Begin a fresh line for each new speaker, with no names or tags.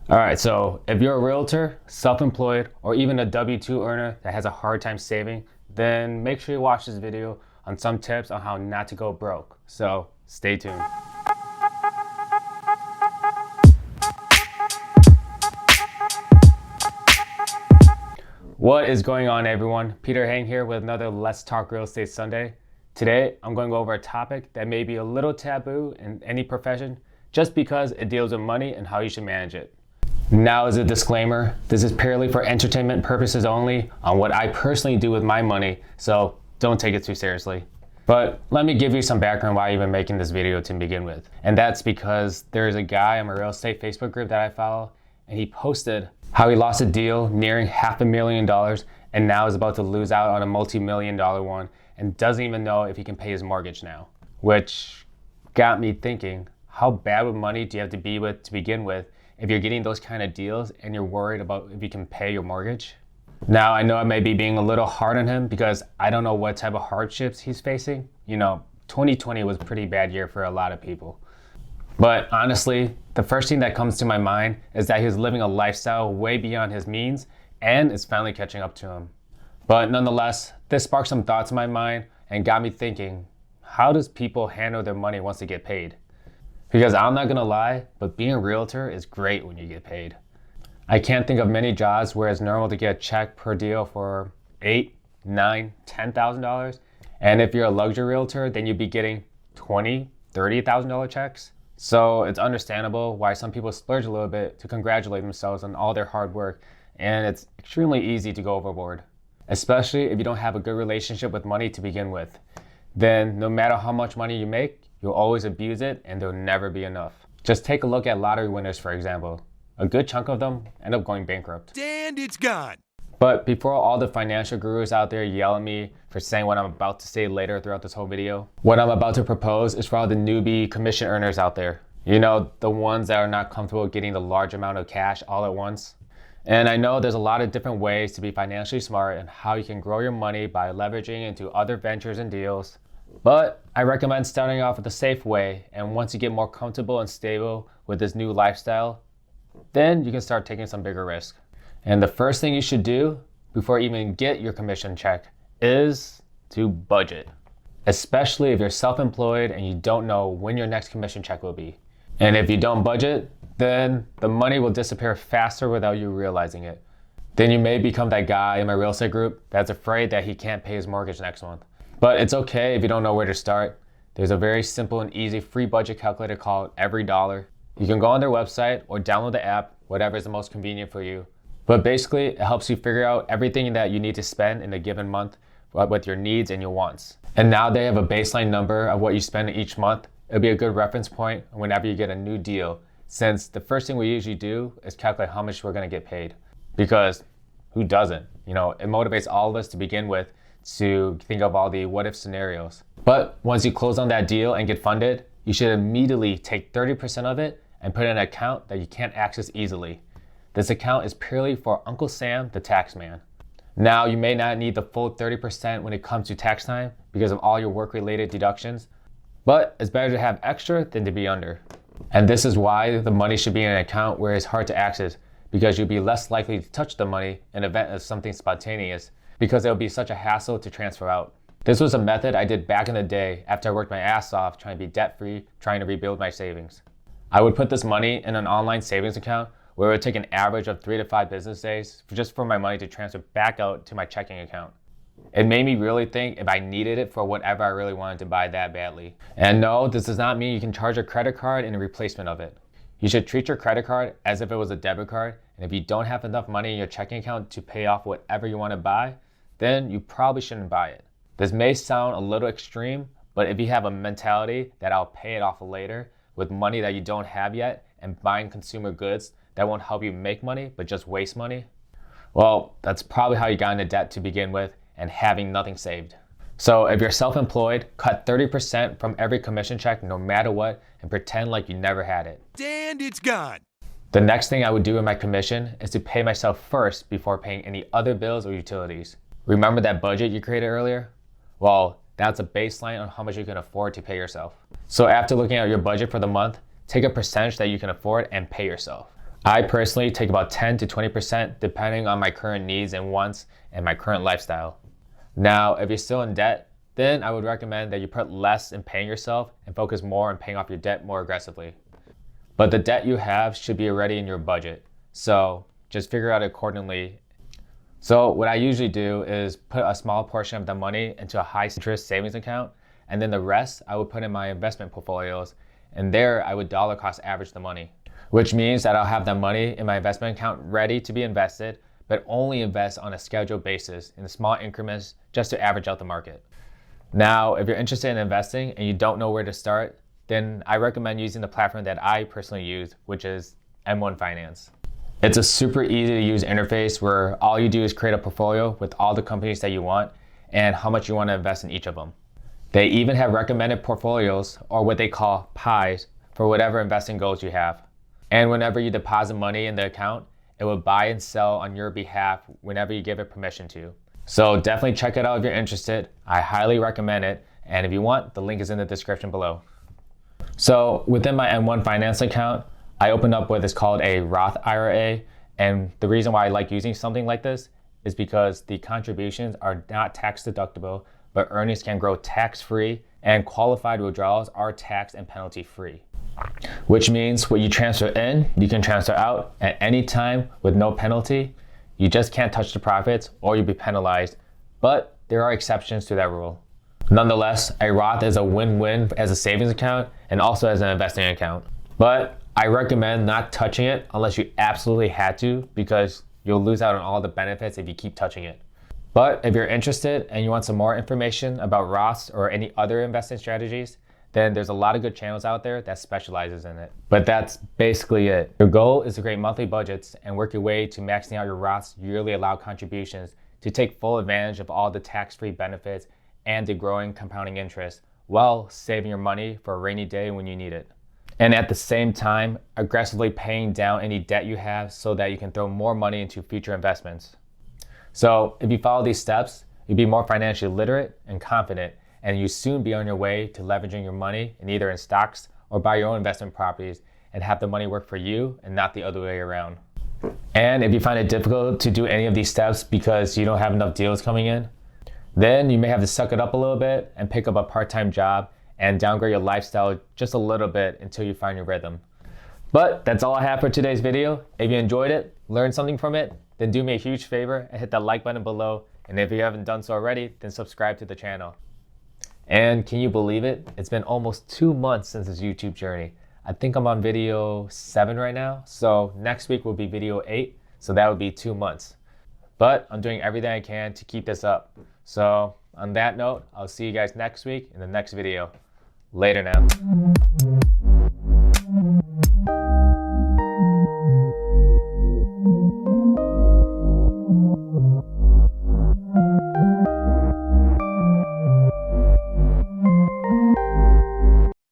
All right, so if you're a realtor, self-employed, or even a W-2 earner that has a hard time saving, then make sure you watch this video on some tips on how not to go broke. So stay tuned. What is going on, everyone? Peter Hang here with another Let's Talk Real Estate Sunday. Today, I'm going to go over a topic that may be a little taboo in any profession just because it deals with money and how you should manage it. Now, as a disclaimer, this is purely for entertainment purposes only on what I personally do with my money, so don't take it too seriously. But let me give you some background why I'm even making this video to begin with. And that's because there's a guy on my real estate Facebook group that I follow, and he posted how he lost a deal nearing $500,000 and now is about to lose out on a multi-million-dollar one and doesn't even know if he can pay his mortgage now. Which got me thinking, how bad with money do you have to be with to begin with if you're getting those kind of deals and you're worried about if you can pay your mortgage? Now, I know I may be being a little hard on him because I don't know what type of hardships he's facing. 2020 was a pretty bad year for a lot of people. But honestly, the first thing that comes to my mind is that he's living a lifestyle way beyond his means and it's finally catching up to him. But nonetheless, this sparked some thoughts in my mind and got me thinking, how does people handle their money once they get paid? Because I'm not gonna lie, but being a realtor is great when you get paid. I can't think of many jobs where it's normal to get a check per deal for $8,000, $9,000, $10,000. And if you're a luxury realtor, then you'd be getting $20,000, $30,000 checks. So it's understandable why some people splurge a little bit to congratulate themselves on all their hard work. And it's extremely easy to go overboard, especially if you don't have a good relationship with money to begin with. Then no matter how much money you make, you'll always abuse it and there'll never be enough. Just take a look at lottery winners, for example. A good chunk of them end up going bankrupt.
And it's gone.
But before all the financial gurus out there yell at me for saying what I'm about to say later throughout this whole video, what I'm about to propose is for all the newbie commission earners out there. The ones that are not comfortable getting the large amount of cash all at once. And I know there's a lot of different ways to be financially smart and how you can grow your money by leveraging into other ventures and deals. But I recommend starting off with a safe way, and once you get more comfortable and stable with this new lifestyle, then you can start taking some bigger risk. And the first thing you should do before you even get your commission check is to budget, especially if you're self-employed and you don't know when your next commission check will be. And if you don't budget, then the money will disappear faster without you realizing it. Then you may become that guy in my real estate group that's afraid that he can't pay his mortgage next month. But it's okay if you don't know where to start. There's a very simple and easy free budget calculator called Every Dollar. You can go on their website or download the app, whatever is the most convenient for you. But basically, it helps you figure out everything that you need to spend in a given month with your needs and your wants. And now they have a baseline number of what you spend each month. It'll be a good reference point whenever you get a new deal, since the first thing we usually do is calculate how much we're gonna get paid. Because who doesn't? It motivates all of us to begin with to think of all the what if scenarios. But once you close on that deal and get funded, you should immediately take 30% of it and put it in an account that you can't access easily. This account is purely for Uncle Sam, the tax man. Now, you may not need the full 30% when it comes to tax time because of all your work-related deductions, but it's better to have extra than to be under. And this is why the money should be in an account where it's hard to access, because you'll be less likely to touch the money in the event of something spontaneous, because it'll be such a hassle to transfer out. This was a method I did back in the day after I worked my ass off trying to be debt-free, trying to rebuild my savings. I would put this money in an online savings account where it would take an average of 3 to 5 business days just for my money to transfer back out to my checking account. It made me really think if I needed it for whatever I really wanted to buy that badly. And no, this does not mean you can charge a credit card in replacement of it. You should treat your credit card as if it was a debit card, and if you don't have enough money in your checking account to pay off whatever you want to buy, then you probably shouldn't buy it. This may sound a little extreme, but if you have a mentality that I'll pay it off later with money that you don't have yet and buying consumer goods that won't help you make money but just waste money, well, that's probably how you got into debt to begin with and having nothing saved. So if you're self-employed, cut 30% from every commission check no matter what and pretend like you never had it.
And it's gone.
The next thing I would do with my commission is to pay myself first before paying any other bills or utilities. Remember that budget you created earlier? Well, that's a baseline on how much you can afford to pay yourself. So after looking at your budget for the month, take a percentage that you can afford and pay yourself. I personally take about 10 to 20% depending on my current needs and wants and my current lifestyle. Now, if you're still in debt, then I would recommend that you put less in paying yourself and focus more on paying off your debt more aggressively. But the debt you have should be already in your budget, so just figure out accordingly. So what I usually do is put a small portion of the money into a high interest savings account, and then the rest I would put in my investment portfolios, and there I would dollar cost average the money, which means that I'll have that money in my investment account ready to be invested, but only invest on a scheduled basis in small increments just to average out the market. Now, if you're interested in investing and you don't know where to start, then I recommend using the platform that I personally use, which is M1 Finance. It's a super easy to use interface where all you do is create a portfolio with all the companies that you want and how much you want to invest in each of them. They even have recommended portfolios, or what they call pies, for whatever investing goals you have. And whenever you deposit money in the account, it will buy and sell on your behalf whenever you give it permission to. So definitely check it out if you're interested. I highly recommend it. And if you want, the link is in the description below. So within my M1 Finance account, I opened up what is called a Roth IRA. And the reason why I like using something like this is because the contributions are not tax deductible, but earnings can grow tax-free, and qualified withdrawals are tax and penalty free. Which means what you transfer in, you can transfer out at any time with no penalty. You just can't touch the profits or you'll be penalized, but there are exceptions to that rule. Nonetheless, a Roth is a win-win as a savings account and also as an investing account. But I recommend not touching it unless you absolutely had to, because you'll lose out on all the benefits if you keep touching it. But if you're interested and you want some more information about Roths or any other investing strategies, then there's a lot of good channels out there that specializes in it. But that's basically it. Your goal is to create monthly budgets and work your way to maxing out your Roth's yearly allowed contributions to take full advantage of all the tax-free benefits and the growing compounding interest while saving your money for a rainy day when you need it. And at the same time, aggressively paying down any debt you have so that you can throw more money into future investments. So if you follow these steps, you'll be more financially literate and confident, and you soon be on your way to leveraging your money in either in stocks or buy your own investment properties and have the money work for you and not the other way around. And if you find it difficult to do any of these steps because you don't have enough deals coming in, then you may have to suck it up a little bit and pick up a part-time job and downgrade your lifestyle just a little bit until you find your rhythm. But that's all I have for today's video. If you enjoyed it, learned something from it, then do me a huge favor and hit that like button below. And if you haven't done so already, then subscribe to the channel. And can you believe it? It's been almost 2 months since this YouTube journey. I think I'm on video 7 right now. So next week will be video 8. So that would be 2 months. But I'm doing everything I can to keep this up. So on that note, I'll see you guys next week in the next video. Later now.